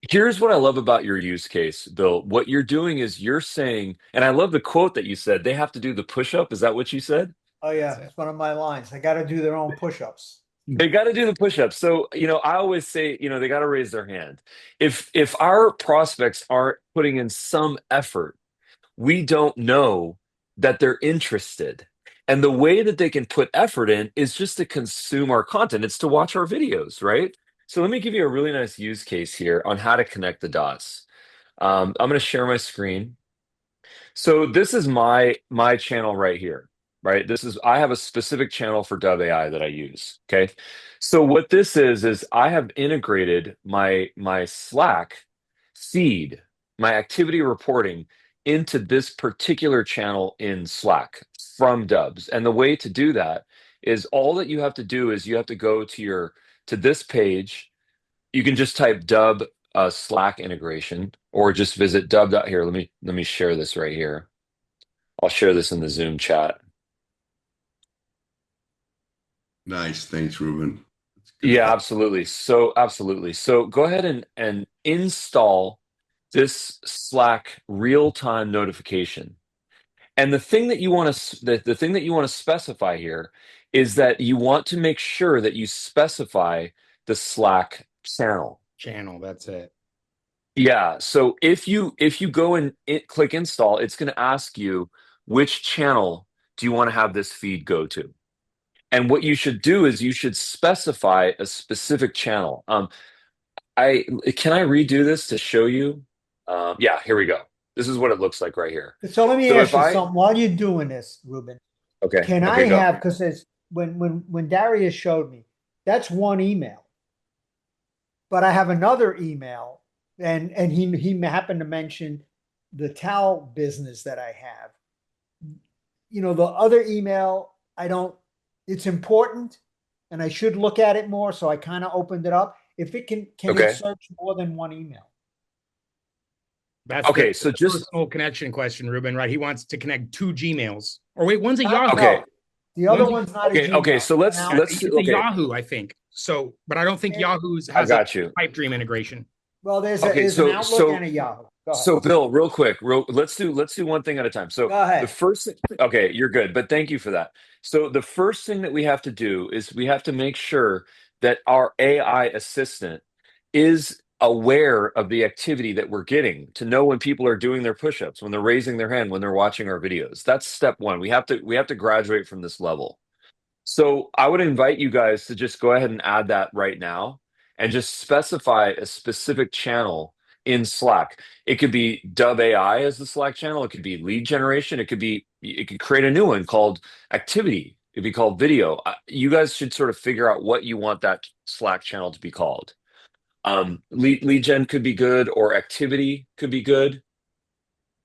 Here's what I love about your use case, Bill. What you're doing is you're saying, and I love the quote that you said, they have to do the push-up. Is that what you said? Oh That's yeah, it. it's one of my lines. I got to do their own push-ups. They got to do the push-ups. So, I always say, they got to raise their hand. If our prospects aren't putting in some effort, we don't know that they're interested. And the way that they can put effort in is just to consume our content. It's to watch our videos, right? So let me give you a really nice use case here on how to connect the dots. I'm going to share my screen. So this is my channel right here, right? I have a specific channel for Dubb AI that I use. Okay. So what this is I have integrated my Slack feed, my activity reporting into this particular channel in Slack from Dubbs. And the way to do that is all that you have to do is you have to go to this page. You can just type Dubb Slack integration or just visit Dubb. Here, let me share this right here. I'll share this in the Zoom chat. Nice. Thanks, Ruben. That's good. Yeah, absolutely. So absolutely. So go ahead and install this Slack real-time notification. And the thing that you want to specify here is that you want to make sure that you specify the Slack channel. Channel. That's it. Yeah, so if you go and click install, it's going to ask you which channel do you want to have this feed go to? And what you should do is you should specify a specific channel. I can I redo this to show you? Yeah, here we go. This is what it looks like right here. So let me So ask if you I something while you're doing this, Ruben. okay, Can I okay, go. have, because it's when Darius showed me, that's one email, but I have another email, and he happened to mention the towel business that I have. The other email, I don't, it's important and I should look at it more. So I kind of opened it up. If it can it Okay, search more than one email? That's okay. the So just personal connection question, Ruben, right? He wants to connect two Gmails. Or wait, one's a Not, Yahoo. okay, no, the other One's a, one's not a okay. Gmail. So let's Now, let's it's a okay. Yahoo, I think. So, but I don't think Yahoo's I has a got you. pipe dream integration. well, there's a Okay, there's an so Outlook so and a Yahoo. Go ahead. So, Bill, real quick, let's do one thing at a time. So, Go the ahead. first thing, okay, you're good, but thank you for that. So, the first thing that we have to do is we have to make sure that our AI assistant is aware of the activity that we're getting to know when people are doing their push-ups, when they're raising their hand, when they're watching our videos. That's step one. We have to graduate from this level. So I would invite you guys to just go ahead and add that right now and just specify a specific channel in Slack. It could be Dubb AI as the Slack channel. It could be lead generation. It could create a new one called activity. It could be called video. You guys should sort of figure out what you want that Slack channel to be called. Lead gen could be good or activity could be good.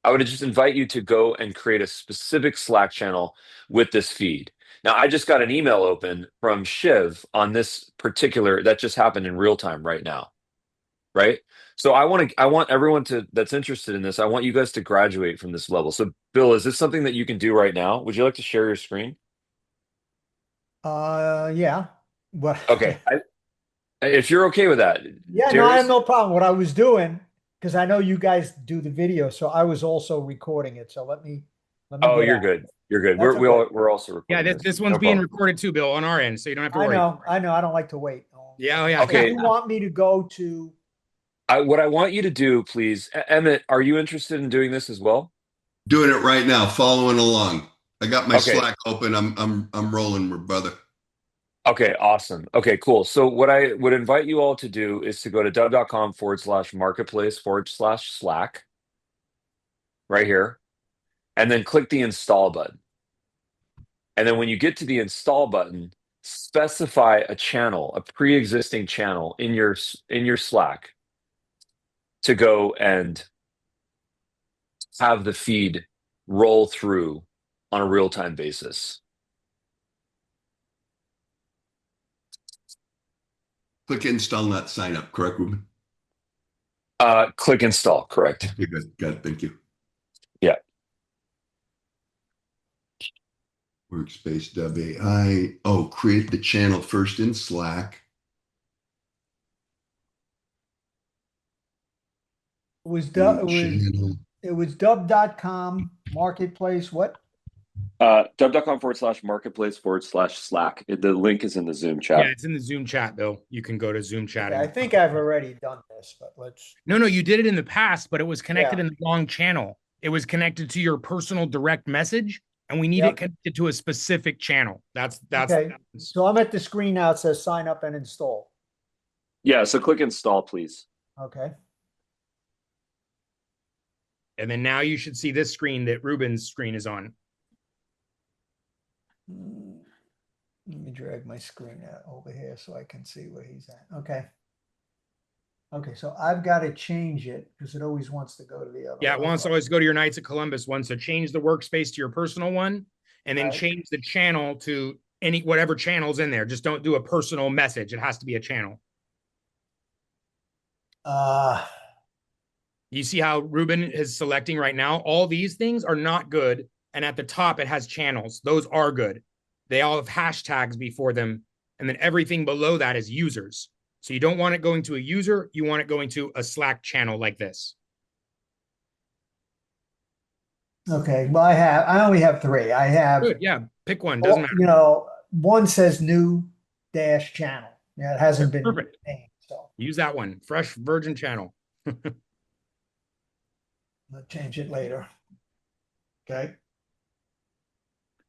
I would just invite you to go and create a specific Slack channel with this feed. Now, I just got an email open from Shiv on this particular that just happened in real time right now, right? So I want everyone that's interested in this, I want you guys to graduate from this level. So, Bill, is this something that you can do right now? Would you like to share your screen? Yeah. But Okay, if you're okay with that, yeah, no, I have Darius. no problem. What I was doing, because I know you guys do the video, so I was also recording it. So let me Oh, get you're out. good. You're good. That's okay. We're also Yeah, recording this, this. this one's No being problem. recorded too, Bill, on our end, so you don't have to I worry. know, I know. I don't like to wait. Yeah, oh, yeah. So Okay, you want me to go to? what I want you to do, please, Emmett, are you interested in doing this as well? Doing it right now, following along. I got my Okay. Slack open. I'm rolling, brother. Okay, awesome. Okay, cool. So what I would invite you all to do is to go to dubb.com/marketplace/Slack right here, and then click the install button. And then when you get to the install button, specify a channel, a pre-existing channel in your Slack to go and have the feed roll through on a real-time basis. Click install, not sign up. Correct, Ruben? Click install, correct. Okay, good. Got it. Thank you. Yeah. Workspace Dubb AI. Oh, create the channel first in Slack. It was New Dubb, channel. it was Dubb.com marketplace. What? Dubb.com/marketplace/Slack. The link is in the Zoom Yeah, chat. it's in the Zoom chat, Bill. You can go to Zoom chat Okay, I and think I've already done this, but let's. no, you did it in the past, but it was connected Yeah. in the wrong channel. It was connected to your personal direct message, and we need it Yep. connected to a specific channel. Okay. So I'm at the screen now. It says sign up and install. Yeah, so click install, please. Okay. and then now you should see this screen that Ruben's screen is on. Let me drag my screen out over here so I can see where he's at. Okay. Okay, so I've got to change it because it always wants to go to the other Yeah, it one. wants to always go to your Knights of Columbus one. So change the workspace to your personal one, and then Right. change the channel to any whatever channel's in there. Just don't do a personal message. It has to be a channel. Uh, You see how Ruben is selecting right now? All these things are not good. And at the top, it has channels. Those are good. They all have hashtags before them. And then everything below that is users. So you don't want it going to a user. You want it going to a Slack channel like this. okay. Well, I only have three. I have, Good. Yeah. Pick one. Doesn't matter. one says new dash channel. Yeah, it hasn't been Perfect. named, so Use that one. Fresh virgin channel. I'll change it later. Okay.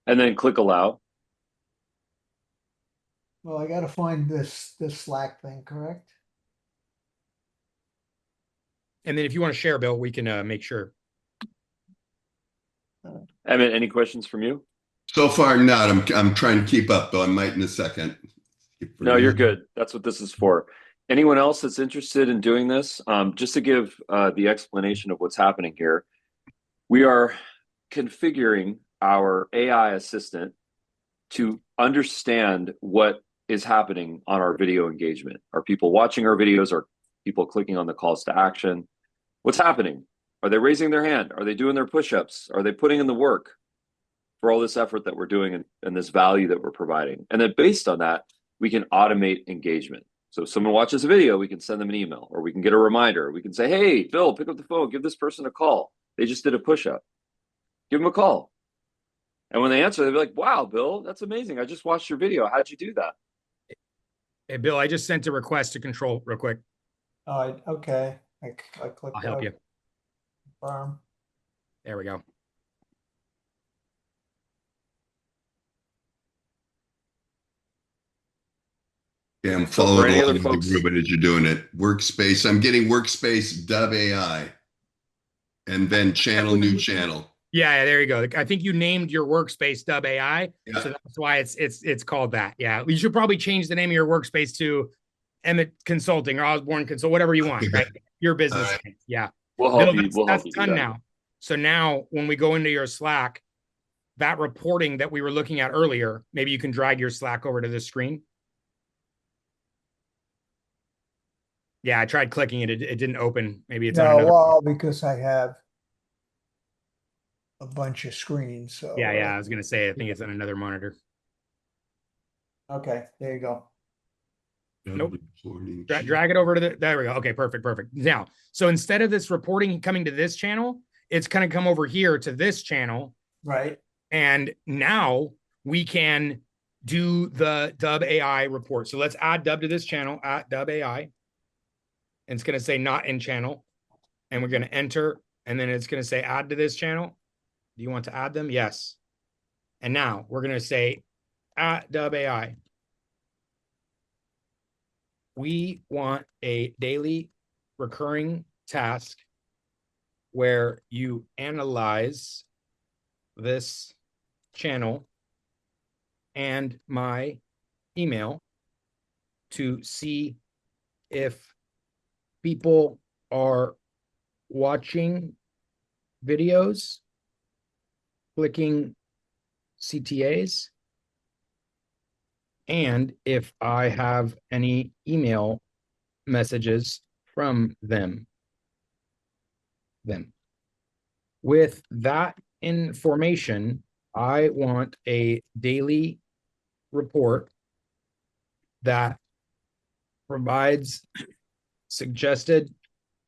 And then click allow. Well, I got to find this Slack thing, correct? And then if you want to share, Bill, we can make sure. Emmett, any questions from you? So far, not. I'm trying to keep up, though. I might in a second. No, you're good. That's what this is for. Anyone else that's interested in doing this, just to give the explanation of what's happening here, we are configuring our AI assistant to understand what is happening on our video engagement. Are people watching our videos? Are people clicking on the calls to action? What's happening? Are they raising their hand? Are they doing their push-ups? Are they putting in the work for all this effort that we're doing and this value that we're providing? And then based on that, we can automate engagement. So if someone watches a video, we can send them an email, or we can get a reminder. We can say, hey, Bill, pick up the phone, give this person a call. They just did a push-up. Give them a call. And when they answer, they'll be like, wow, Bill, that's amazing. I just watched your video. How'd you do that? Hey, Bill, I just sent a request to control real quick. All right. Okay. I clicked I'll help you. confirm. There we go. Yeah, I'm So for following any other along with folks, you, Ruben, as you're doing it. Workspace. I'm getting workspace Dubb AI, and then channel, new channel. Yeah, there you go. I think you named your workspace Dubb AI, Yeah. so that's why it's called that. Yeah, you should probably change the name of your workspace to Emmett Consulting or Osborne Consult, whatever you want, right? Your business. All Name. Yeah, we'll Bill, help you. We'll that's help you do done that. now. So now when we go into your Slack, that reporting that we were looking at earlier, maybe you can drag your Slack over to this screen. Yeah, I tried clicking it. It didn't open. Maybe it's on No, another. well, because I have a bunch of screens. So Yeah, I was gonna say I think it's on another monitor. okay, there you go. Nope. Reporting. Drag it over to the. There we go. Okay, perfect. Now, so instead of this reporting coming to this channel, it's going to come over here to this channel, Right. and now we can do the Dubb AI report. So let's add Dubb to this channel at Dubb AI, and it's going to say not in channel, and we're going to enter, and then it's going to say add to this channel. Do you want to add them? Yes. And now we're going to say at Dubb AI. We want a daily recurring task where you analyze this channel and my email to see if people are watching videos, clicking CTAs, and if I have any email messages from them. With that information, I want a daily report that provides suggested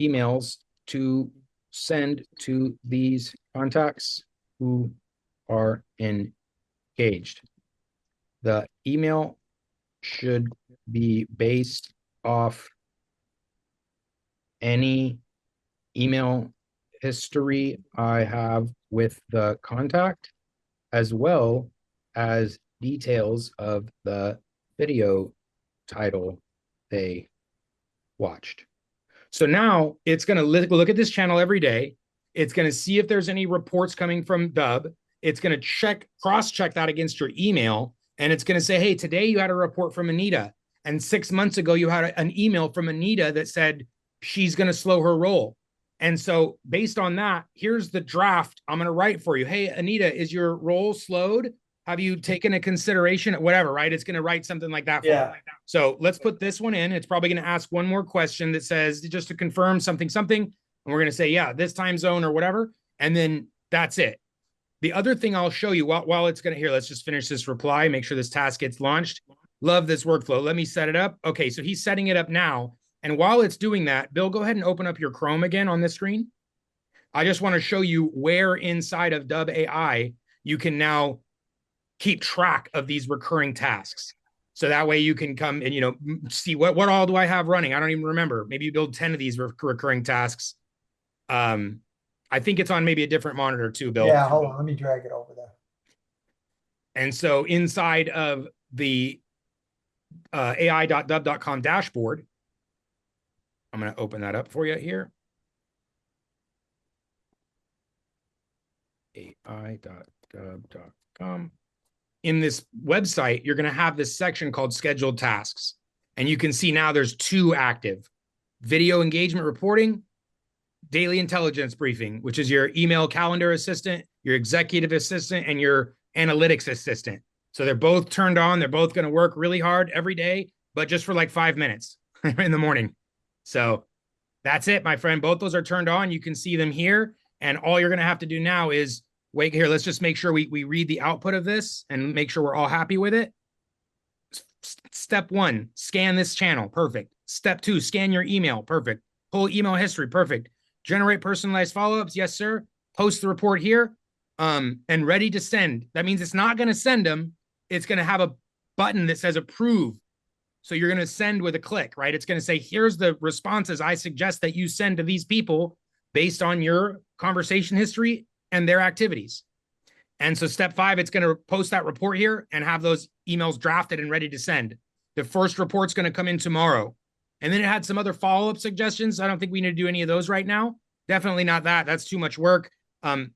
emails to send to these contacts who are engaged. The email should be based off any email history I have with the contact, as well as details of the video title they watched. So now it's going to look at this channel every day. It's going to see if there's any reports coming from Dubb. It's going to cross-check that against your email. And it's going to say, hey, today you had a report from Anita. And 6 months ago, you had an email from Anita that said she's going to slow her roll. And so based on that, here's the draft I'm going to write for you. Hey, Anita, is your roll slowed? Have you taken a consideration? Whatever, right? It's going to write something like that for you. So let's put this one in. It's probably going to ask one more question that says, just to confirm something. And we're going to say, yeah, this time zone or whatever. And then that's it. The other thing I'll show you while it's going to, here, let's just finish this reply, make sure this task gets launched. Love this workflow. Let me set it up. Okay, so he's setting it up now. And while it's doing that, Bill, go ahead and open up your Chrome again on this screen. I just want to show you where inside of Dubb AI you can now keep track of these recurring tasks. So that way you can come and, see what all do I have running? I don't even remember. Maybe you build 10 of these recurring tasks. I think it's on maybe a different monitor too, Bill. Yeah, hold on. Let me drag it over there. And so inside of the ai.dubb.com dashboard, I'm going to open that up for you here. ai.dubb.com. In this website, you're going to have this section called scheduled tasks. And you can see now there's 2 active: video engagement reporting, daily intelligence briefing, which is your email calendar assistant, your executive assistant, and your analytics assistant. So they're both turned on. They're both going to work really hard every day, but just for like 5 minutes in the morning. So that's it, my friend. Both those are turned on. You can see them here. And all you're going to have to do now is wait here. Let's just make sure we read the output of this and make sure we're all happy with it. Step 1, scan this channel. Perfect. Step 2, scan your email. Perfect. Pull email history. Perfect. Generate personalized follow-ups. Yes, sir. Post the report here. And ready to send. That means it's not going to send them. It's going to have a button that says approve. So you're going to send with a click, right? It's going to say, here's the responses I suggest that you send to these people based on your conversation history and their activities. And so step 5, it's going to post that report here and have those emails drafted and ready to send. The first report's going to come in tomorrow. And then it had some other follow-up suggestions. I don't think we need to do any of those right now. Definitely not that. That's too much work.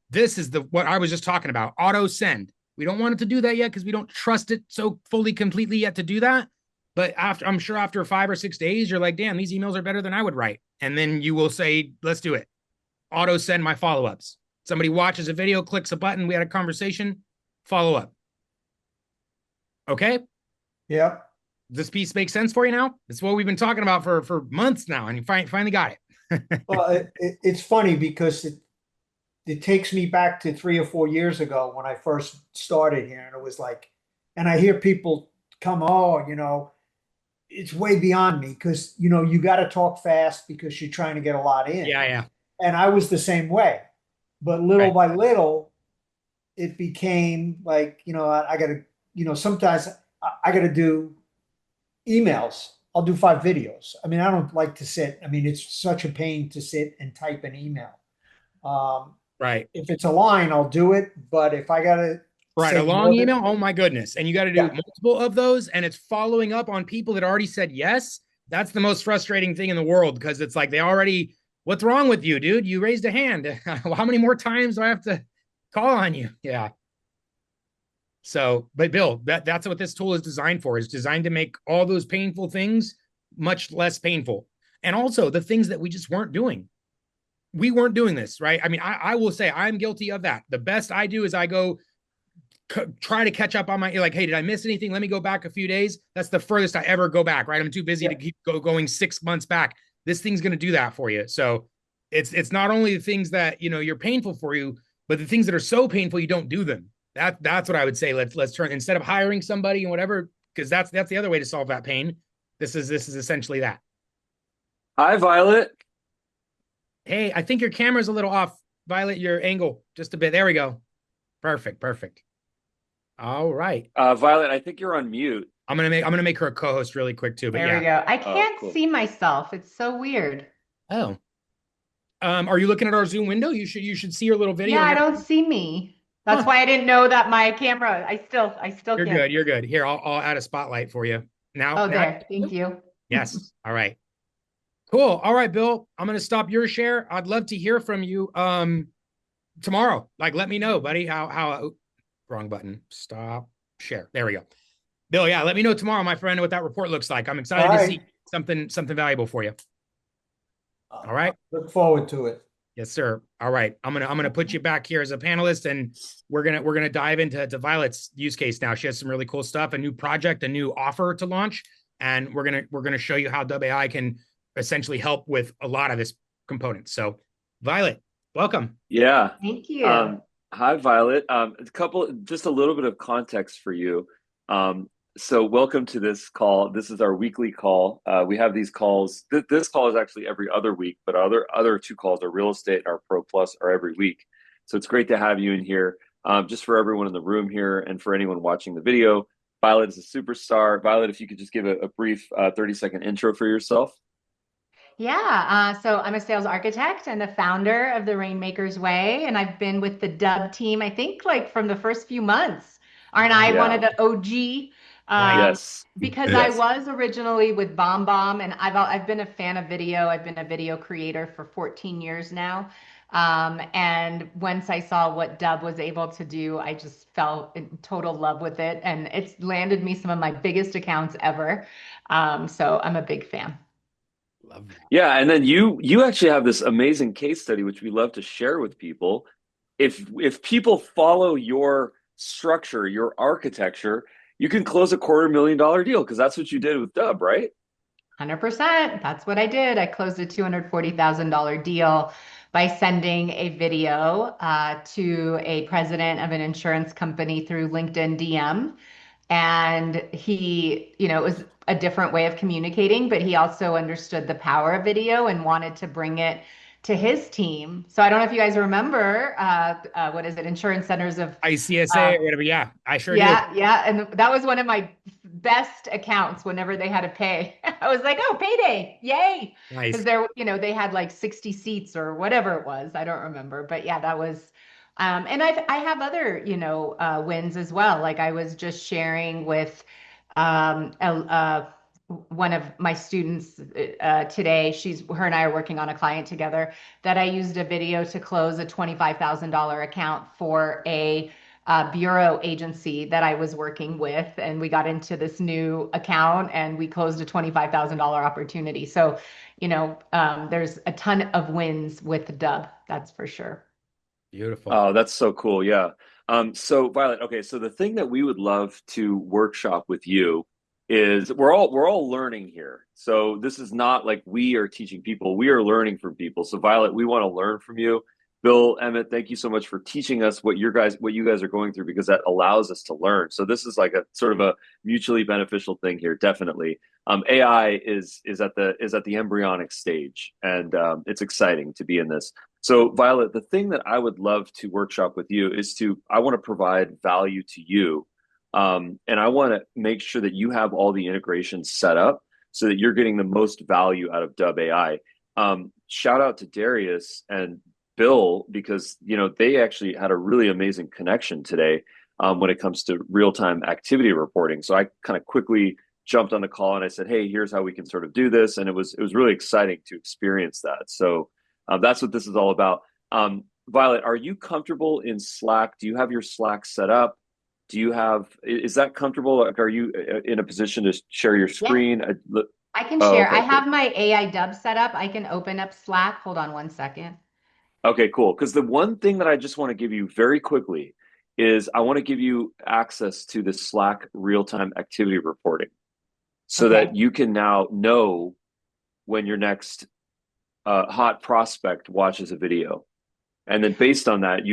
This is what I was just talking about. Auto send. We don't want it to do that yet because we don't trust it so fully, completely yet to do that. But I'm sure after 5 or 6 days, you're like, damn, these emails are better than I would write. And then you will say, let's do it. Auto send my follow-ups. Somebody watches a video, clicks a button. We had a conversation, follow up. Okay. Yep. This piece makes sense for you now? It's what we've been talking about for months now, and you finally got it. Well, it's funny because it takes me back to 3 or 4 years ago when I first started here, and it was like, and I hear people come, it's way beyond me because you got to talk fast because you're trying to get a lot in. Yeah. And I was the same way, but little by little, it became like I got to sometimes I got to do emails. I'll do 5 videos. I mean, I don't like to sit. I mean, it's such a pain to sit and type an email. Right. If it's a line, I'll do it. But if I got to a long email, oh my goodness. And you got to do multiple of those. And it's following up on people that already said yes. That's the most frustrating thing in the world because it's like they already, what's wrong with you, dude? You raised a hand. How many more times do I have to call on you? Yeah. So, but Bill, that's what this tool is designed for. It's designed to make all those painful things much less painful. And also the things that we just weren't doing. We weren't doing this, right? I mean, I will say I'm guilty of that. The best I do is I go try to catch up on my, like, hey, did I miss anything? Let me go back a few days. That's the furthest I ever go back, right? I'm too busy to keep going 6 months back. This thing's going to do that for you. So it's not only the things that, you're painful for you, but the things that are so painful, you don't do them. That's what I would say. Let's turn, instead of hiring somebody and whatever, because that's the other way to solve that pain. This is essentially that. Hi, Violet. Hey, I think your camera's a little off, Violet, your angle just a bit. There we go. Perfect, perfect. All right. Violet, I think you're on mute. I'm gonna make her a co-host really quick too, but There we yeah. go. I Oh, can't cool. see myself. It's so weird. Oh. Are you looking at our Zoom window? You should see your little video Yeah, I now. don't see me. That's Huh. why I didn't know that my camera, I still You're can't. good. You're good. Here, I'll add a spotlight for you. Now, Oh, now. there. Thank you. Yes. All right. Cool. All right, Bill. I'm gonna stop your share. I'd love to hear from you tomorrow. Like, let me know, buddy. Oh, wrong button. Stop share. There we go. Bill, yeah, let me know tomorrow, my friend, what that report looks like. I'm All excited to right. see something valuable for you. All right. Look forward to it. Yes, sir. All right. I'm gonna put you back here as a panelist, and we're gonna dive into Violet's use case now. She has some really cool stuff, a new project, a new offer to launch, and we're gonna show you how Dubb AI can essentially help with a lot of this component. So, Violet, welcome. Yeah. Thank you. Um, Hi, Violet. Just a little bit of context for you. Um, so welcome to this call. This is our weekly call. We have these calls. This call is actually every other week, but other two calls are real estate and our Pro Plus are every week. So it's great to have you in here. Just for everyone in the room here and for anyone watching the video, Violet is a superstar. Violet, if you could just give a brief 30-second intro for yourself. Yeah, so I'm a sales architect and the founder of the Rainmaker's Way, and I've been with the Dubb team, I think, like from the first few months. Aren't I Wow. one Yeah. of the OG? Nice. Um, Yes. because I Yes. was originally with Bomb Bomb, and I've been a fan of video. I've been a video creator for 14 years now. And once I saw what Dubb was able to do, I just fell in total love with it, and it's landed me some of my biggest accounts ever. So I'm a big fan. Love that. Yeah, and then you actually have this amazing case study which we love to share with people. If people follow your structure, your architecture, you can close a $250,000 deal because that's what you did with Dubb, right? 100%. That's what I did. I closed a $240,000 deal by sending a video to a president of an insurance company through LinkedIn DM. And it was a different way of communicating, but he also understood the power of video and wanted to bring it to his team. So I don't know if you guys remember, what is it, Insurance Centers of ICSA uh, or whatever. Yeah, I sure do. yeah, yeah. And that was one of my best accounts whenever they had to pay. I was like, oh, payday. Yay. Because Nice. they had like 60 seats or whatever it was. I don't remember. But yeah, that was and I have other, wins as well. Like I was just sharing with one of my students today. Her and I are working on a client together that I used a video to close a $25,000 account for a bureau agency that I was working with. And we got into this new account and we closed a $25,000 opportunity. So, there's a ton of wins with Dubb, that's for sure. Beautiful. Oh, that's so cool. Yeah. So Violet, okay, so the thing that we would love to workshop with you is we're all learning here. So this is not like we are teaching people, we are learning from people. So Violet, we want to learn from you. Bill, Emmett, thank you so much for teaching us what you guys are going through because that allows us to learn. So this is like a sort of a mutually beneficial thing here, definitely. AI is at the embryonic stage, and it's exciting to be in this. So, Violet, the thing that I would love to workshop with you is I want to provide value to you. And I want to make sure that you have all the integrations set up so that you're getting the most value out of Dubb AI. Shout out to Darius and Bill because, they actually had a really amazing connection today when it comes to real-time activity reporting. So I kind of quickly jumped on the call and I said, hey, here's how we can sort of do this. And it was really exciting to experience that. So that's what this is all about. Violet, are you comfortable in Slack? Do you have your Slack set up? Is that comfortable? Like, are you in a position to share your Yeah, screen? I can Oh, share. I okay, have cool. my AI Dubb set up. I can open up Slack. Hold on one second. Okay, cool. Because the one thing that I just want to give you very quickly is I want to give you access to the Slack real-time activity reporting so that Okay. you can now know when your next hot prospect watches a video. And then based on that,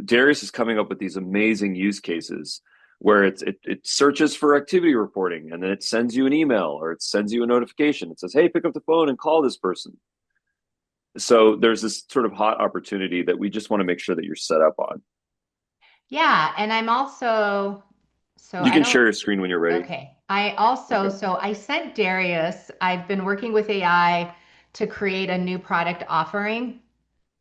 Darius is coming up with these amazing use cases where it searches for activity reporting and then it sends you an email or it sends you a notification. It says, hey, pick up the phone and call this person. So there's this sort of hot opportunity that we just want to make sure that you're set up on. Yeah, and I'm also, so You I can don't, share your screen when you're ready. okay. I also, Okay. so I sent Darius, I've been working with AI to create a new product offering.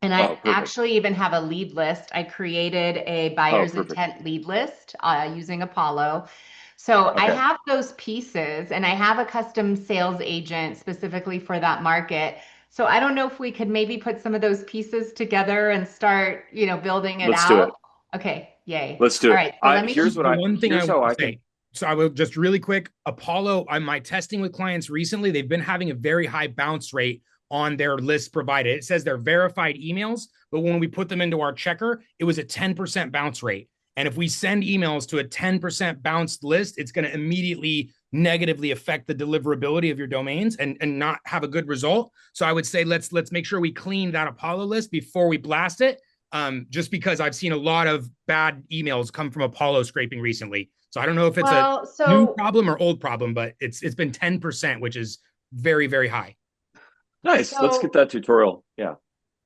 And Oh, I perfect. actually even have a lead list. I created a Oh, buyer's perfect. intent lead list using Apollo. So I Okay. have those pieces and I have a custom sales agent specifically for that market. So I don't know if we could maybe put some of those pieces together and start, building it Let's do out. it. Okay, yay. Let's do All it. right, so let me, The one thing I Here's will how I can. say, so I will just really quick, Apollo, on my testing with clients recently, they've been having a very high bounce rate on their list provided. It says they're verified emails, but when we put them into our checker, it was a 10% bounce rate. And if we send emails to a 10% bounced list, it's going to immediately negatively affect the deliverability of your domains and not have a good result. So I would say let's make sure we clean that Apollo list before we blast it. Just because I've seen a lot of bad emails come from Apollo scraping recently. So I don't know if it's a well, new so problem or old problem, but it's been 10%, which is very, very high. Nice. Let's get so that tutorial. Yeah.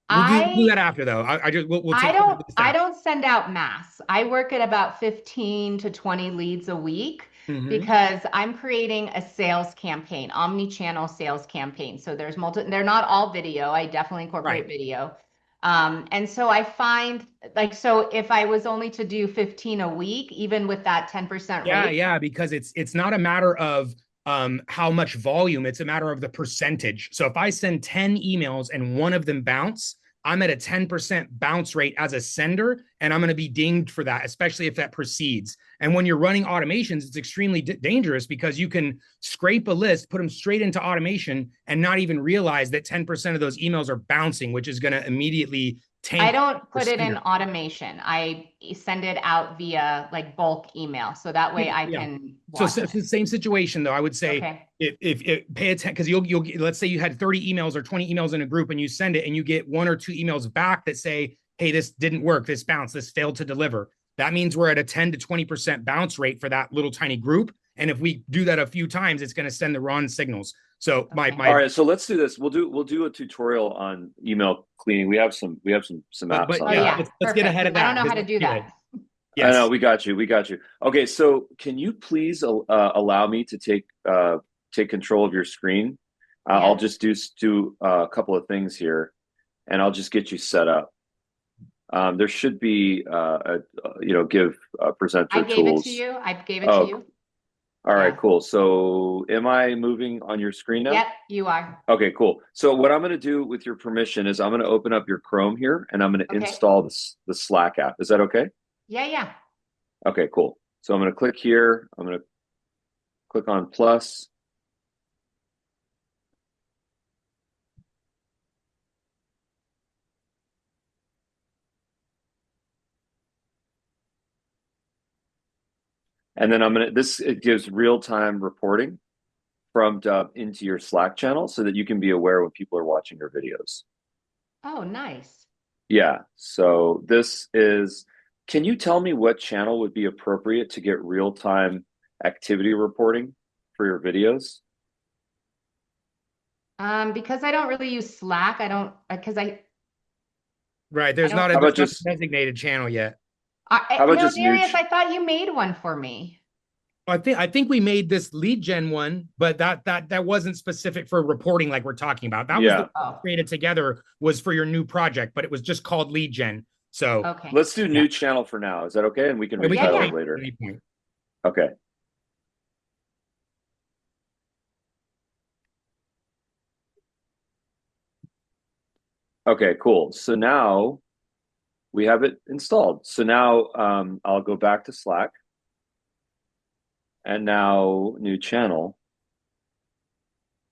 We'll do that I after though. I just we'll I take care of don't this I after. don't send out mass. I work at about 15 to 20 leads a week Mm-hmm. because I'm creating a sales campaign, omni-channel sales campaign. So they're not all video. I definitely Right. incorporate video. And so I find like so if I was only to do 15 a week, even with that 10% Yeah, rate, yeah, because it's not a matter of how much volume, it's a matter of the percentage. So if I send 10 emails and one of them bounce, I'm at a 10% bounce rate as a sender, and I'm going to be dinged for that, especially if that proceeds. And when you're running automations, it's extremely dangerous because you can scrape a list, put them straight into automation, and not even realize that 10% of those emails are bouncing, which is going to immediately I tank don't your put it in sender. automation. I send it out via like bulk email. So that way I Yeah. can So, watch so it's it. the same situation though. I would say Okay. if pay attention because you'll let's say you had 30 emails or 20 emails in a group and you send it and you get one or two emails back that say, hey, this didn't work, this bounced, this failed to deliver. That means we're at a 10 to 20% bounce rate for that little tiny group. And if we do that a few times, it's going to send the wrong signals. So Okay. All my right. So let's do this. We'll do a tutorial on email cleaning. We have some apps but on Oh yeah, that. yeah, let's get perfect. ahead of Because I don't that know how because to let's do do it. that. I know Yes. we got you. We got you. Okay. So can you please allow me to take control of your screen? I'll Yes. just do a couple of things here, and I'll just get you set up. There should be give I presenter gave it to tools. you. I gave it to Oh, you. all right, Yeah. cool. So am I moving on your screen now? Yep, you are. Okay, cool. So what I'm going to do with your permission is I'm going to open up your Chrome here and I'm going to Okay. install the Slack app. Is that okay? Yeah, yeah. Okay, cool. So I'm going to click here. I'm going to click on plus. And then it gives real-time reporting from Dubb into your Slack channel so that you can be aware when people are watching your videos. Oh, nice. Yeah. So can you tell me what channel would be appropriate to get real-time activity reporting for your videos? Because I don't really use Slack, I don't because Right. I There's don't not a How about there's not a just designated channel yet. how about no, just Darius, Nuge? I thought you made one for me. I think we made this lead gen one, but that wasn't specific for reporting like we're talking about. That was the Yeah. one we Oh, created together was for your new project, but it was just called lead gen. So okay. Let's do yeah, new channel for now. Is that okay? And we can we Yeah, can retitle yeah. it change it at later. any point. Okay. Okay, cool. So now we have it installed. So now I'll go back to Slack and now new channel.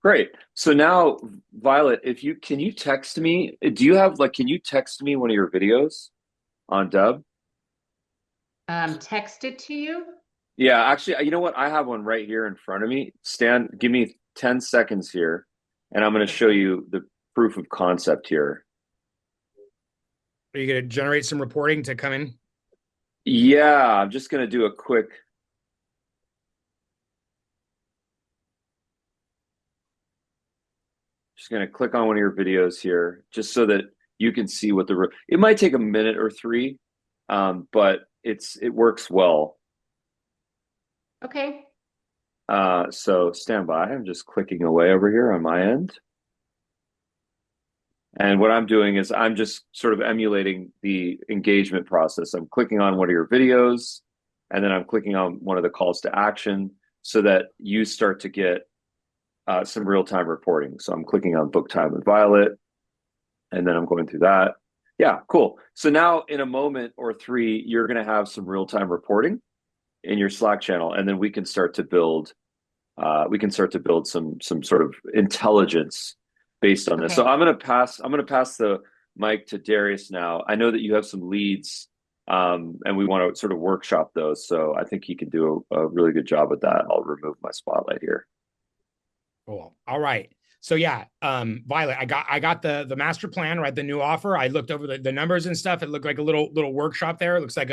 Great. So now, Violet, if you can you text me? Do you have can you text me one of your videos on Dubb? Text it to you. Yeah, actually, you know what? I have one right here in front of me. Stan, give me 10 seconds here, and I'm going to show Okay. you the proof of concept here. Are you going to generate some reporting to come in? Yeah, I'm just going to do a quick. Just going to click on one of your videos here, just so that you can see what it might take a minute or three, but it works well. Okay. So stand by. I'm just clicking away over here on my end. And what I'm doing is I'm just sort of emulating the engagement process. I'm clicking on one of your videos, and then I'm clicking on one of the calls to action so that you start to get some real-time reporting. So I'm clicking on book time with Violet, and then I'm going through that. Yeah, cool. So now in a moment or three, you're going to have some real-time reporting in your Slack channel, and then we can start to build some sort of intelligence based on this. Okay. So I'm going to pass the mic to Darius now. I know that you have some leads, and we want to sort of workshop those. So I think he can do a really good job with that. I'll remove my spotlight here. Cool. All right. So yeah, Violet, I got the master plan, right? The new offer. I looked over the numbers and stuff. It looked like a little workshop there. It looks like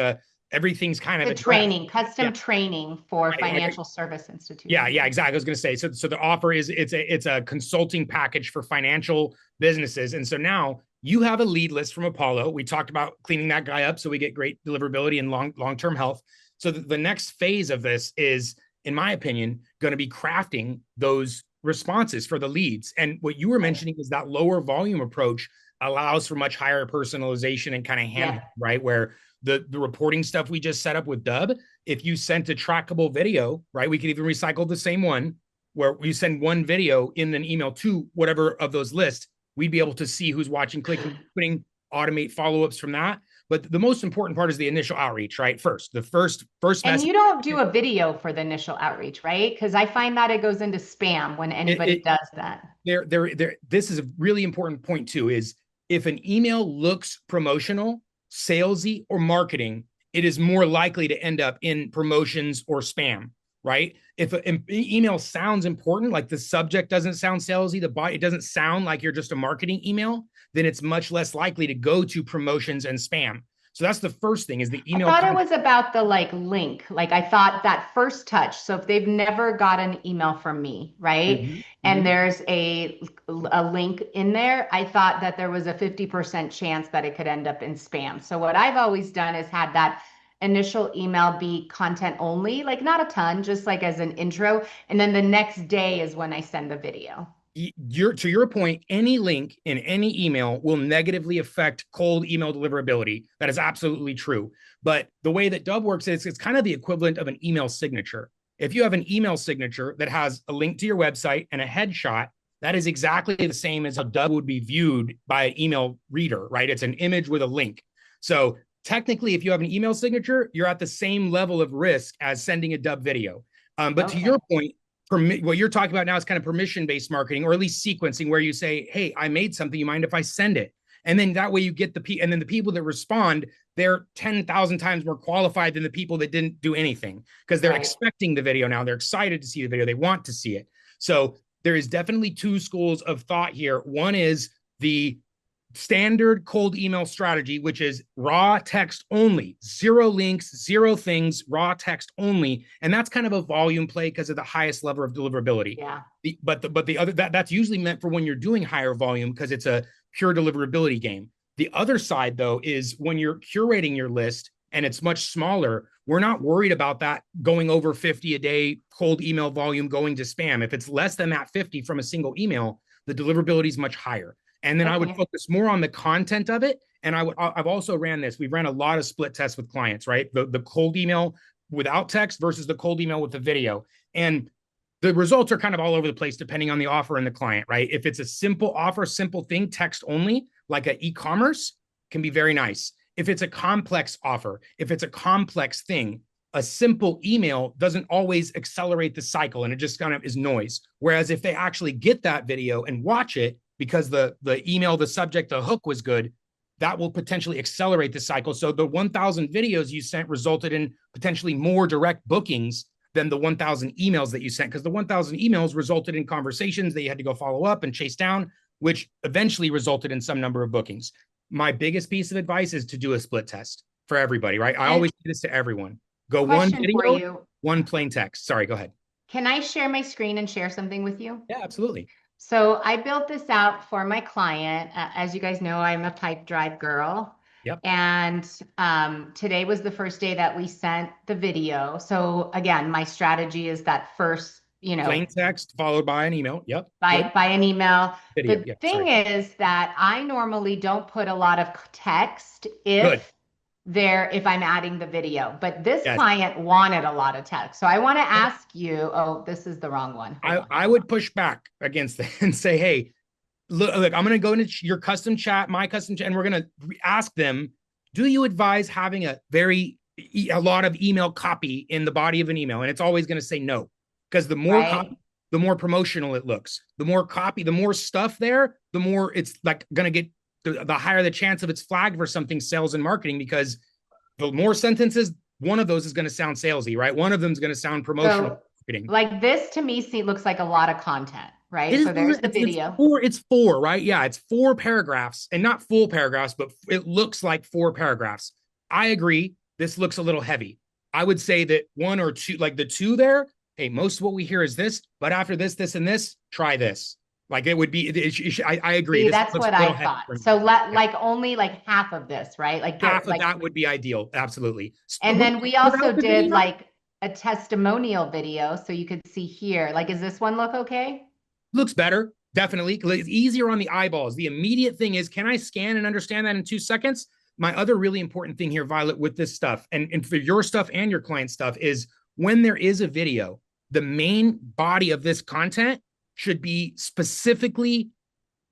everything's kind of The training, custom training for financial service institutions. Yeah, exactly. I was going to say, so the offer is it's a consulting package for financial businesses. And so now you have a lead list from Apollo. We talked about cleaning that guy up so we get great deliverability and long-term health. So the next phase of this is, in my opinion, going to be crafting those responses for the leads. And what you were mentioning is that lower volume approach allows for much higher personalization and kind of hand, right? Where the reporting stuff we just set up with Dubb, if you sent a trackable video, right? We could even recycle the same one where you send one video in an email to whatever of those lists, we'd be able to see who's watching, clicking, putting, automate follow-ups from that. But the most important part is the initial outreach, right? The first And message. you don't do a video for the initial outreach, right? Because I find that it goes into spam when anybody does that. This is a really important point too, is if an email looks promotional, salesy, or marketing, it is more likely to end up in promotions or spam, right? If an email sounds important, like the subject doesn't sound salesy, it doesn't sound like you're just a marketing email, then it's much less likely to go to promotions and spam. So that's the first thing, is the email. I thought it was about the link. I thought that first touch. So if they've never got an email from me, right? Mm-hmm. And there's a link in there, I thought that there was a 50% chance that it could end up in spam. So what I've always done is had that initial email be content only, not a ton, just as an intro. And then the next day is when I send the video. To your point, any link in any email will negatively affect cold email deliverability. That is absolutely true. But the way that Dubb works is it's kind of the equivalent of an email signature. If you have an email signature that has a link to your website and a headshot, that is exactly the same as how Dubb would be viewed by an email reader, right? It's an image with a link. So technically, if you have an email signature, you're at the same level of risk as sending a Dubb video. But to your point, what you're talking about now is kind of permission-based marketing, or at least sequencing, where you say, hey, I made something, you mind if I send it? And then that way you get and then the people that respond, they're 10,000 times more qualified than the people that didn't do anything, because they're expecting the video now. They're excited to see the video. They want to see it. So there is definitely two schools of thought here. One is the standard cold email strategy, which is raw text only, zero links, zero things, raw text only. And that's kind of a volume play because of the highest level of deliverability. Yeah. But the other, that's usually meant for when you're doing higher volume, because it's a pure deliverability game. The other side, though, is when you're curating your list and it's much smaller, we're not worried about that going over 50 a day cold email volume going to spam. If it's less than that 50 from a single email, the deliverability is much higher. And then I would focus more on the content of it. And I've also ran this. We've ran a lot of split tests with clients, right? The cold email without text versus the cold email with the video. And the results are kind of all over the place depending on the offer and the client, right? If it's a simple offer, simple thing, text only, like an e-commerce, can be very nice. If it's a complex offer, if it's a complex thing, a simple email doesn't always accelerate the cycle, and it just kind of is noise. Whereas if they actually get that video and watch it, because the email, the subject, the hook was good, that will potentially accelerate the cycle. So the 1,000 videos you sent resulted in potentially more direct bookings than the 1,000 emails that you sent, because the 1,000 emails resulted in conversations that you had to go follow up and chase down, which eventually resulted in some number of bookings. My biggest piece of advice is to do a split test for everybody, right? I always do this to everyone. Go one video, one plain text. Sorry, go ahead. Can I share my screen and share something with you? Yeah, absolutely. So I built this out for my client. As you guys know, I'm a pipe drive girl. Yep. And today was the first day that we sent the video. So again, my strategy is that first, Plain text followed by an email. Yep. Good. by an email. Video. The Yeah. thing Sorry. is that I normally don't put a lot of text Good. if I'm adding the video, but this Yes. client wanted a lot of text. So I want to ask you, oh, this is the wrong one. Hold on. I would push back against that and say, hey, look, I'm going to go into your custom chat, my custom chat, and we're going to ask them, do you advise having a lot of email copy in the body of an email? And it's always going to say no, because the more copy, the more promotional it looks. The more copy, the more stuff there, the more it's like going to get, the higher the chance of it's flagged for something sales and marketing, because the more sentences, one of those is going to sound salesy, right? One of them is going to sound promotional marketing. Like this to me looks like a lot of content, right? So there's the video. It's four, right? Yeah, it's 4 paragraphs, and not full paragraphs, but it looks like 4 paragraphs. I agree. This looks a little heavy. I would say that 1 or 2, like the 2 there, hey, most of what we hear is this, but after this, this, and this, try this. Like it would be, I agree. See, that's what I thought. So like only like half of this, right? Like half of that would be ideal. Absolutely. And then we also did like a testimonial video. So you could see here, like, does this one look okay? Looks better. Definitely. It's easier on the eyeballs. The immediate thing is, can I scan and understand that in 2 seconds? My other really important thing here, Violet, with this stuff, and for your stuff and your client stuff, is when there is a video, the main body of this content should be specifically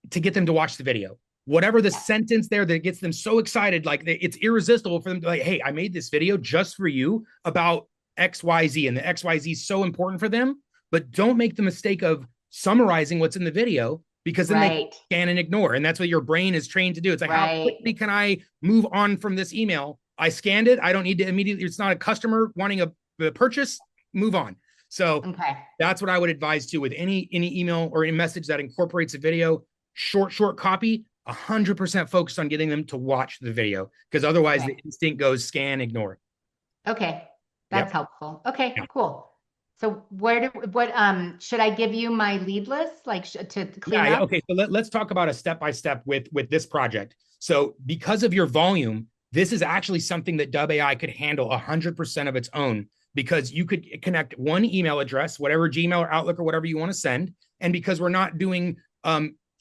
to get them to watch the video. Whatever the sentence there that gets them so excited, like it's irresistible for them to like, hey, I made this video just for you about XYZ, and the XYZ is so important for them, but don't make the mistake of summarizing what's in the video, because then they scan and ignore. And that's what your brain is trained to do. It's like, how quickly can I move on from this email? I scanned it. I don't need to immediately, it's not a customer wanting a purchase, move on. So that's what I would advise too with any email or any message that incorporates a video. Short copy, 100% focused on getting them to watch the video, because otherwise the instinct goes scan, ignore. Okay, that's helpful. Okay, cool. So should I give you my lead list, like to clean up? Okay, so let's talk about a step-by-step with this project. So because of your volume, this is actually something that Dubb AI could handle 100% of its own, because you could connect one email address, whatever Gmail or Outlook or whatever you want to send. And because we're not doing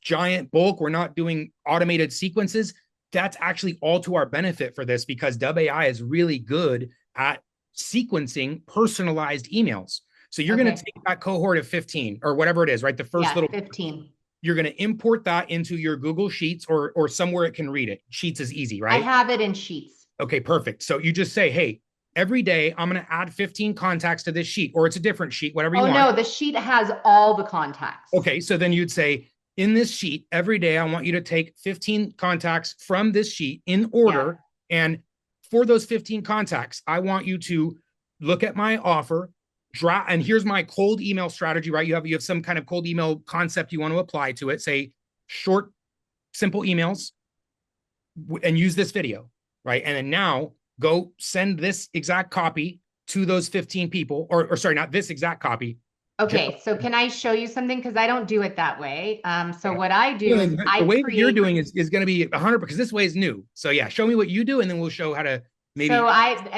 giant bulk, we're not doing automated sequences, that's actually all to our benefit for this, because Dubb AI is really good at sequencing personalized emails. So you're going to take that cohort of 15 or whatever it is, right? The first little 15. You're going to import that into your Google Sheets or somewhere it can read it. Sheets is easy, right? I have it in Sheets. Okay, perfect. So you just say, hey, every day I'm going to add 15 contacts to this sheet, or it's a different sheet, whatever you want. Oh no, the sheet has all the contacts. Okay, so then you'd say, in this sheet, every day I want you to take 15 contacts from this sheet in order. And for those 15 contacts, I want you to look at my offer, and here's my cold email strategy, right? You have some kind of cold email concept you want to apply to it. Say short, simple emails, and use this video, right? And then now go send this exact copy to those 15 people, or sorry, not this exact copy. Okay, so can I show you something? Because I don't do it that way. So what I do is the way that you're doing is going to be 100, because this way is new. So yeah, show me what you do, and then we'll show how to maybe. So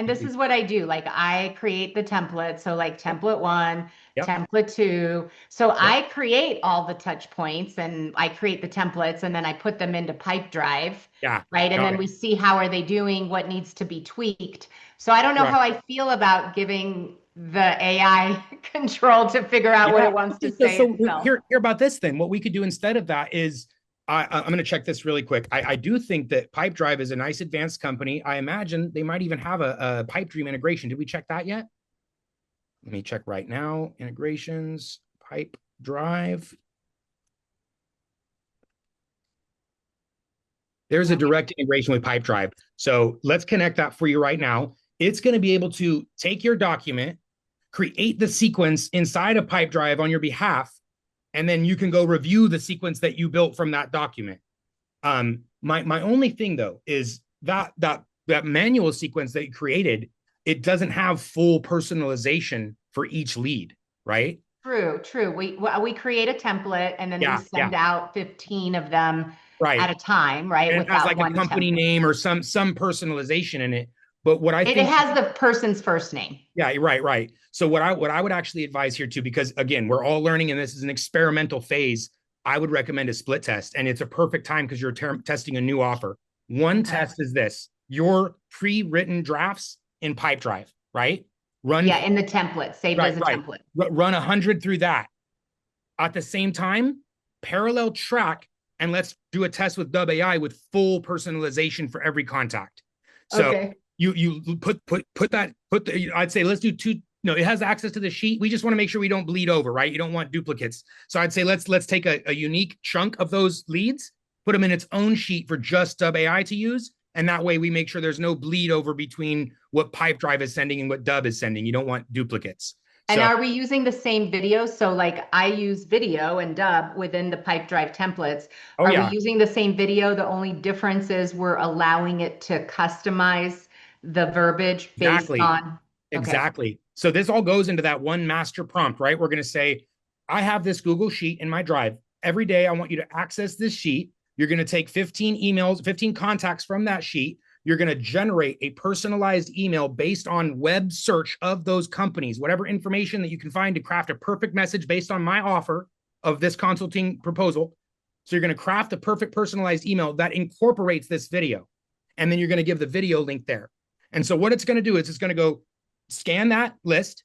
this is what I do. Like I create the template. So like template 1, template 2. So I create all the touch points, and I create the templates, and then I put them into Pipedrive. Yeah. Right. And then we see how are they doing, what needs to be tweaked. So I don't know how I feel about giving the AI control to figure out what it wants to say. So hear about this then. What we could do instead of that is, I'm going to check this really quick. I do think that Pipedrive is a nice advanced company. I imagine they might even have a Pipedream integration. Did we check that yet? Let me check right now. Integrations, Pipedrive. There's a direct integration with Pipedrive. So let's connect that for you right now. It's going to be able to take your document, create the sequence inside of Pipedrive on your behalf, and then you can go review the sequence that you built from that document. My only thing though is that manual sequence that you created, it doesn't have full personalization for each lead, right? True. We create a template and then we Yeah, yeah, send out 15 of them at right. a time, right? And With it has that like a one company template. name or some personalization in it. But what I It think, has the person's first name. yeah, right, right. So what I would actually advise here too, because again, we're all learning and this is an experimental phase. I would recommend a split test, and it's a perfect time because you're testing a new offer. One Okay. test is this: your pre-written drafts in Pipedrive, right? Run Yeah, in the template, saved right, as a right. template. Run 100 through that. At the same time, parallel track, and let's do a test with Dubb AI with full personalization for every contact. So Okay. you put that I'd say let's do two. No, it has access to the sheet. We just want to make sure we don't bleed over, right? You don't want duplicates. So I'd say let's take a unique chunk of those leads, put them in its own sheet for just Dubb AI to use, and that way we make sure there's no bleed over between what Pipedrive is sending and what Dubb is sending. You don't want duplicates. And So are we using the same video? So like I use video and Dubb within the Pipedrive templates. oh Are we yeah, using the same video? The only difference is we're allowing it to customize the verbiage based exactly. on, okay. Exactly. So this all goes into that one master prompt, right? We're going to say, I have this Google Sheet in my drive. Every day, I want you to access this sheet. You're going to take 15 emails, 15 contacts from that sheet. You're going to generate a personalized email based on web search of those companies, whatever information that you can find to craft a perfect message based on my offer of this consulting proposal. So you're going to craft a perfect personalized email that incorporates this video. And then you're going to give the video link there. And so what it's going to do is it's going to go scan that list,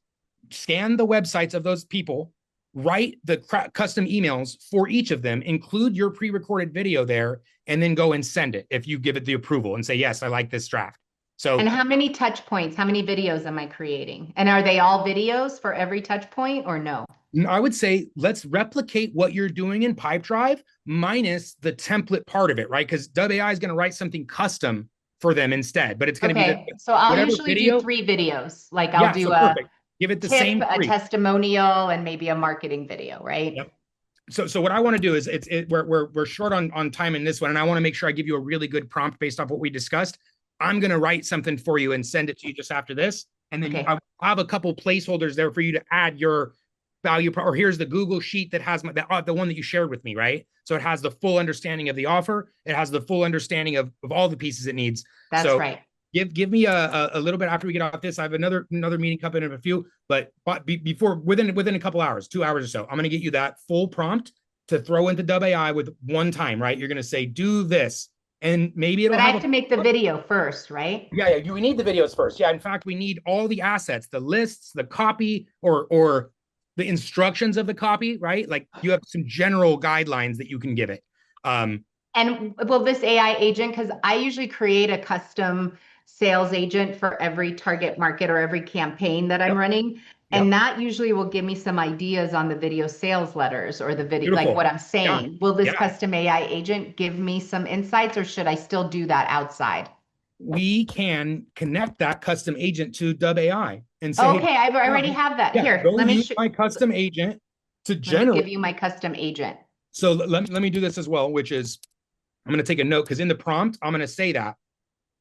scan the websites of those people, write the custom emails for each of them, include your pre-recorded video there, and then go and send it if you give it the approval and say, yes, I like this draft. And So how many touch points, how many videos am I creating? And are they all videos for every touch point or no? I would say let's replicate what you're doing in Pipedrive minus the template part of it, right? Because Dubb AI is going to write something custom for them instead, but it's going to be Okay, so I'll whatever usually do video. 3 videos. Like I'll Yeah, do so a perfect. Give it the tip, same a three. testimonial, and maybe a marketing video, right? Yep. So what I want to do is we're short on time in this one, and I want to make sure I give you a really good prompt based off what we discussed. I'm going to write something for you and send it to you just after this, and then Okay. I'll have a couple placeholders there for you to add your value. Or here's the Google sheet that has the one that you shared with me, right? So it has the full understanding of the offer. It has the full understanding of all the pieces it needs. That's So right. give me a little bit after we get off this. I have another meeting coming in a few, but before within a couple hours, 2 hours or so, I'm going to get you that full prompt to throw into Dubb AI with one time, right? You're going to say do this, and maybe it'll But I have have to make the video first, right? yeah. We need the videos first. Yeah, in fact, we need all the assets, the lists, the copy, or the instructions of the copy, right? Like you have some general guidelines that you can give it. And will this AI agent, because I usually create a custom sales agent for every target market or every campaign that I'm Yep. running. Yep. And that usually will give me some ideas on the video sales letters or the video, like Beautiful. what I'm saying. Yeah. Will this Yeah. custom AI agent give me some insights or should I still do that outside? We can connect that custom agent to Dubb AI and say, Okay, I already hey, have that. yeah, Here, go use my custom agent to let me generate. give you my custom agent. So let me do this as well, which is I'm going to take a note because in the prompt, I'm going to say that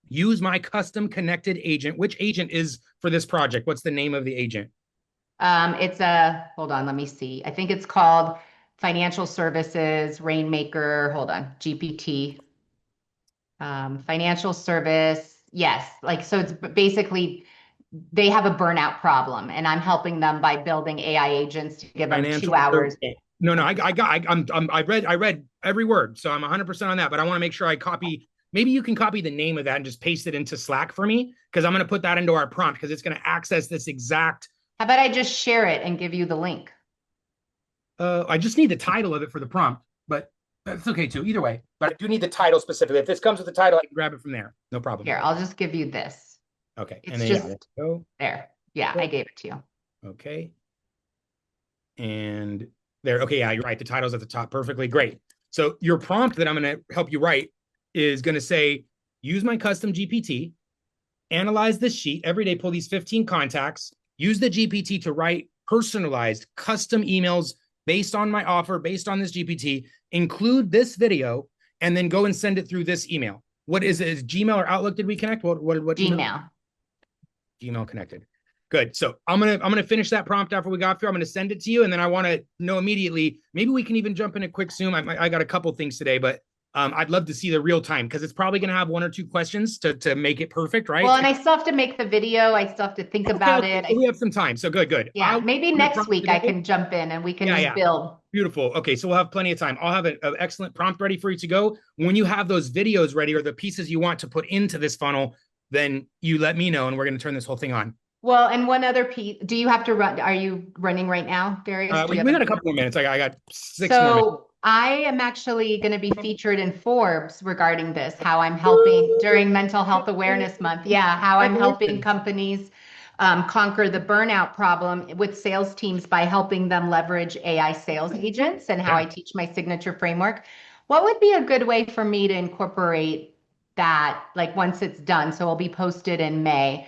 use my custom connected agent. Which agent is for this project? What's the name of the agent? Hold on, let me see. I think it's called Financial Services Rainmaker. Hold on, GPT. Financial service. Yes. Like, so it's basically they have a burnout problem and I'm helping them by building AI agents to give them Financial 2 hours. No, I read every word, so I'm 100% on that. But I want to make sure I copy. Maybe you can copy the name of that and just paste it into Slack for me because I'm going to put that into our prompt because it's going to access this exact. How about I just share it and give you the link? I just need the title of it for the prompt, but that's okay too. Either way, but I do need the title specifically. If this comes with the title, I can grab it from there. No problem. Here, I'll just give you this. Okay, It's and then just yeah, let's go. there. Yeah, I gave it to you. Okay, and there. Okay, yeah, you're right. The title's at the top. Perfectly great. So your prompt that I'm going to help you write is going to say, use my custom GPT, analyze this sheet every day, pull these 15 contacts, use the GPT to write personalized custom emails based on my offer, based on this GPT, include this video, and then go and send it through this email. What is it? Is Gmail or Outlook? Did we connect? What Gmail. Gmail connected. Good. So I'm gonna finish that prompt after we got through. I'm gonna send it to you, and then I want to know immediately. Maybe we can even jump in a quick Zoom. I got a couple things today, but I'd love to see the real time because it's probably gonna have one or two questions to make it perfect, right? Well, and I still have to make the video. I still have to think about Okay. it. So we have some time. So good. Yeah, maybe next week I today. can jump in and we can Yeah. build. Beautiful. Okay, so we'll have plenty of time. I'll have an excellent prompt ready for you to go. When you have those videos ready or the pieces you want to put into this funnel, then you let me know and we're going to turn this whole thing on. Well, and one other piece, do you have to run? Are you running right now, Darius? We got a couple more minutes. I got 6 more minutes. So I am actually going to be featured in Forbes regarding this, how I'm helping during Mental Health Awareness Month. Yeah, how I'm helping companies conquer the burnout problem with sales teams by helping them leverage AI sales agents and how I teach my signature framework. What would be a good way for me to incorporate that, like once it's done? So it'll be posted in May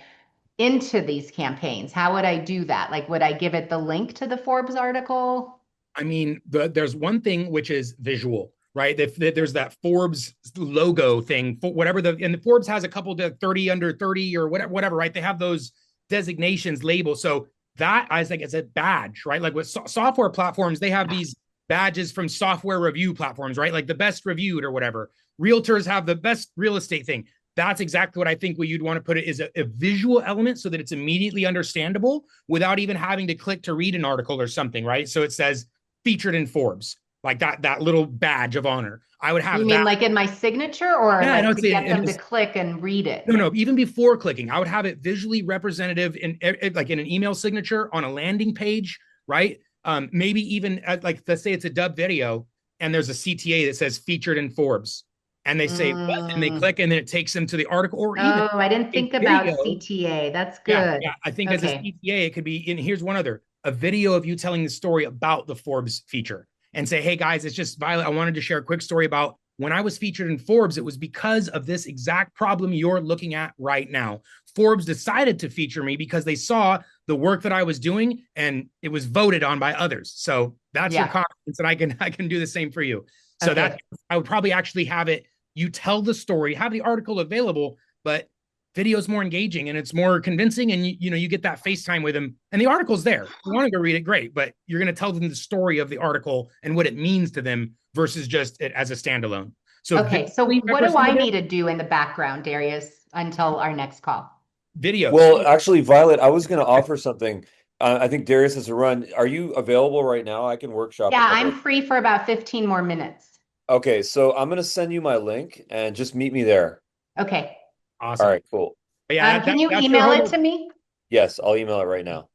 into these campaigns. How would I do that? Like, would I give it the link to the Forbes article? I mean, there's one thing which is visual, right? There's that Forbes logo thing, whatever and the Forbes has a couple to 30 under 30 or whatever, right? They have those designations labels. So that I think it's a badge, right? Like with software platforms, they have these badges from software review platforms, right? Like the best reviewed or whatever. Realtors have the best real estate thing. That's exactly what I think what you'd want to put it is a visual element so that it's immediately understandable without even having to click to read an article or something, right? So it says featured in Forbes, like that little badge of honor. I would have You mean like in my signature or like to get them to click and read it? No, even before clicking, I would have it visually representative in like in an email signature on a landing page, right? Maybe even like let's say it's a Dubb video and there's a CTA that says featured in Forbes. And they say what, and they click, and then it takes them to the article. Or even I didn't think about CTA. That's good. Yeah, I think as a CTA, it could be. And here's one other: a video of you telling the story about the Forbes feature, and say, "Hey guys, it's just Violet. I wanted to share a quick story about when I was featured in Forbes. It was because of this exact problem you're looking at right now. Forbes decided to feature me because they saw the work that I was doing, and it was voted on by others. So that's your confidence, and I can do the same for you. So that I would probably actually have it." You tell the story, have the article available, but video is more engaging and it's more convincing. And you get that FaceTime with them and the article's there. If you want to go read it, great. But you're going to tell them the story of the article and what it means to them versus just it as a standalone. So what do I need to do in the background, Darius, until our next call? Video. Well, actually, Violet, I was going to offer something. I think Darius has a run. Are you available right now? I can workshop. Yeah, I'm free for about 15 more minutes. Okay, so I'm going to send you my link and just meet me there. Okay. Awesome. All right, cool. Yeah, can you email it to me? Yes, I'll email it right now.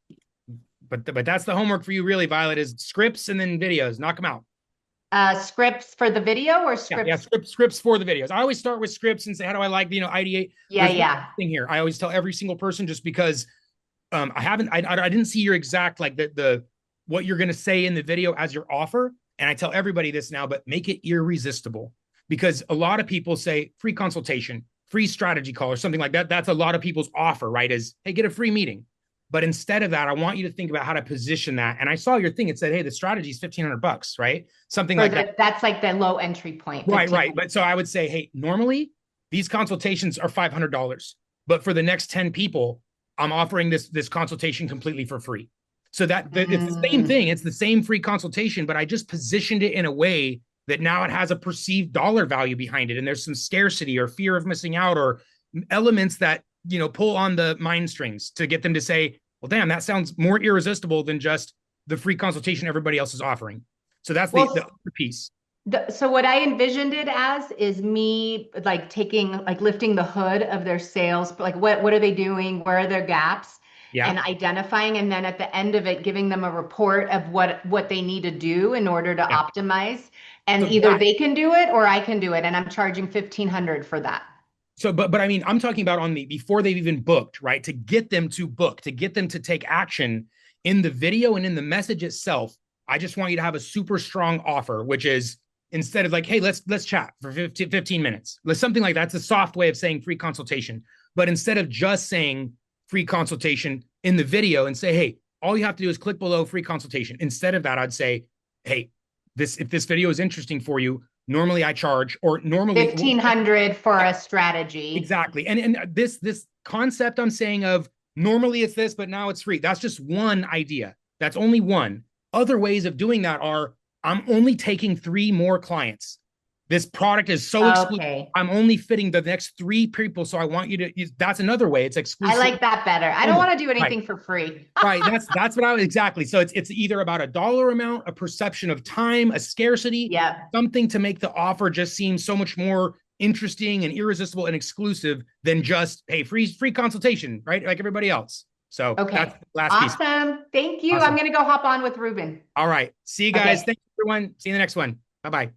But that's the homework for you, really, Violet, is scripts and then videos. Knock them out. Scripts for the video or scripts? Yeah, scripts for the videos. I always start with scripts and say, how do I ideate? Thing here. I always tell every single person just because I didn't see your exact like the what you're going to say in the video as your offer. And I tell everybody this now, but make it irresistible because a lot of people say free consultation, free strategy call or something like that. That's a lot of people's offer, right? Is, hey, get a free meeting. But instead of that, I want you to think about how to position that. And I saw your thing. It said, hey, the strategy is $1,500, right? Something like that. That's like the low entry point. Right. But so I would say, hey, normally these consultations are $500, but for the next 10 people, I'm offering this consultation completely for free. So that it's the same thing. It's the same free consultation, but I just positioned it in a way that now it has a perceived dollar value behind it. And there's some scarcity or fear of missing out or elements that, pull on the mind strings to get them to say, well, damn, that sounds more irresistible than just the free consultation everybody else is offering. So that's the other piece. So what I envisioned it as is me lifting the hood of their sales. Like what are they doing? Where are their gaps? And identifying, and then at the end of it, giving them a report of what they need to do in order to optimize. And either they can do it or I can do it. And I'm charging $1,500 for that. So, but I mean, I'm talking about before they've even booked, right? To get them to book, to get them to take action in the video and in the message itself. I just want you to have a super strong offer, which is instead of like, hey, let's chat for 15 minutes. Something like that's a soft way of saying free consultation. But instead of just saying free consultation in the video and say, hey, all you have to do is click below free consultation. Instead of that, I'd say, hey, if this video is interesting for you, normally I charge $1,500 for a strategy. Exactly. And this concept I'm saying of normally it's this, but now it's free. That's just one idea. That's only one. Other ways of doing that are, I'm only taking 3 more clients. This product is so exclusive. Okay. I'm only fitting the next 3 people. So I want you to use, that's another way. It's exclusive. I like that better. I don't want to do anything for free. Right. That's what I was exactly. So it's either about a dollar amount, a perception of time, a scarcity, Yeah. something to make the offer just seem so much more interesting and irresistible and exclusive than just, hey, free consultation, right? Like everybody else. So Okay. that's the last piece. Awesome. Thank you. Awesome. I'm going to go hop on with Ruben. All right. See you guys. Okay. Thanks, everyone. See you in the next one. Bye-bye.